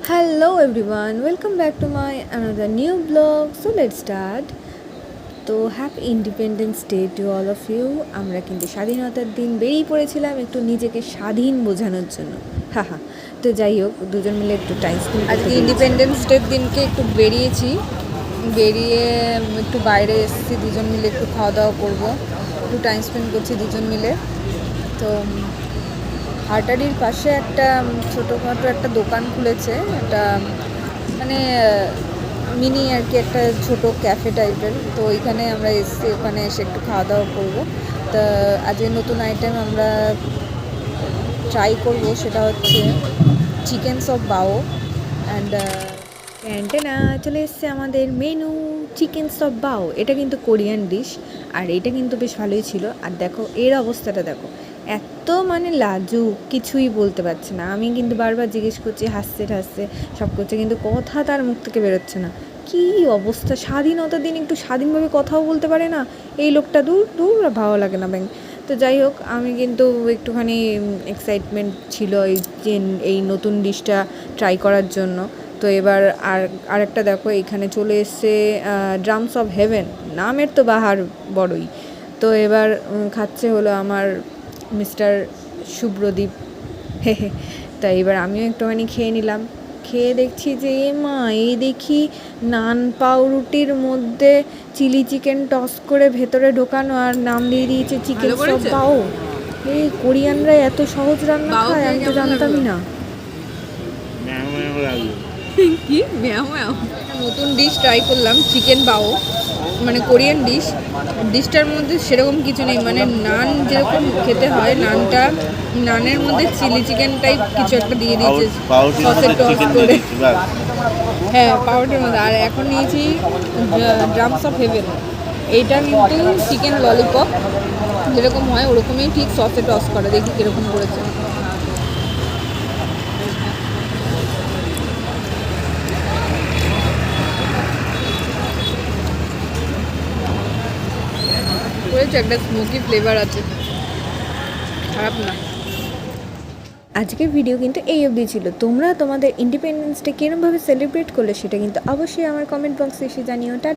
Hello everyone, welcome back to my another new vlog. So let's start. তো happy Independence Day to all of you. আমরা কিন্তু স্বাধীনতার দিন বেরিয়ে পড়েছিলাম একটু নিজেকে স্বাধীন বোঝানোর জন্য। হ্যাঁ, তো যাই হোক, দুজন মিলে একটু টাইম স্পেন্ড। আজকে ইন্ডিপেন্ডেন্স ডের দিনকে একটু বেরিয়ে একটু বাইরে এসেছি, দুজন মিলে একটু খাওয়া দাওয়া করবো, একটু টাইম স্পেন্ড করছি দুজন মিলে। তো হাটারির পাশে একটা ছোটোখাটো একটা দোকান খুলেছে, একটা মানে মিনি আর কি, একটা ছোটো ক্যাফে টাইপের। তো ওইখানে আমরা এসে ওখানে এসে একটু খাওয়া দাওয়া করবো। তা আজকে নতুন আইটেম আমরা ট্রাই করব, সেটা হচ্ছে চিকেন সপ বাও। অ্যান্ড না চলে এসছে আমাদের মেনু চিকেন সপ বাও। এটা কিন্তু কোরিয়ান ডিশ, আর এটা কিন্তু বেশ ভালোই ছিল। আর দেখো এর অবস্থাটা, দেখো এত মানে লাজুক, কিছুই বলতে পারছে না। আমি কিন্তু বারবার জিজ্ঞেস করছি, হাসছে সব করছে, কিন্তু কথা তার মুখ থেকে বেরোচ্ছে না। কি অবস্থা! স্বাধীনতার দিন একটু স্বাধীনভাবে কথাও বলতে পারে না এই লোকটা। দূর দূর, ভালো লাগে না ব্যাং। তো যাই হোক, আমি কিন্তু একটুখানি এক্সাইটমেন্ট ছিল এই নতুন ডিশটা ট্রাই করার জন্য। তো এবার আরেকটা দেখো, এইখানে চলে এসছে ড্রামস অফ হেভেন, নামের তো বাহার বড়ই। তো এবার খাচ্ছে হলো আমার মিস্টার শুভ্রদীপ। তাই এবার আমিও একটুখানি খেয়ে নিলাম। খেয়ে দেখছি যে এই দেখি নান পাউরুটির মধ্যে চিলি চিকেন টস করে ভেতরে ঢোকানো, আর নাম দিয়ে দিয়েছে চিকেন সপ বাও। এই কোরিয়ানরা এত সহজ রান্না খায়, আমি তো জানতামই না। কি নতুন ডিশ ট্রাই করলাম, চিকেন বাও, মানে কোরিয়ান ডিশটার মধ্যে সেরকম কিছু নেই, মানে নান যেরকম খেতে হয়, নানের মধ্যে চিলি চিকেন টাইপ কিছু একটা দিয়ে দিয়েছে সসে টস করে। হ্যাঁ, পাউরুটির মধ্যে। আর এখন নিয়েছি ড্রামস অফ হেভেন। এইটা কিন্তু চিকেন ললিপপ যেরকম হয় ওরকমই, ঠিক সসে টস করে। দেখি কীরকম করেছে। একটা স্মোকি ফ্লেভার আছে, খারাপ না। আজকের ভিডিও কিন্তু এই অবধি ছিল। তোমরা তোমাদের ইন্ডিপেন্ডেন্স ডে কীরমভাবে সেলিব্রেট করলে সেটা কিন্তু অবশ্যই আমার কমেন্ট বক্সে এসে জানিও।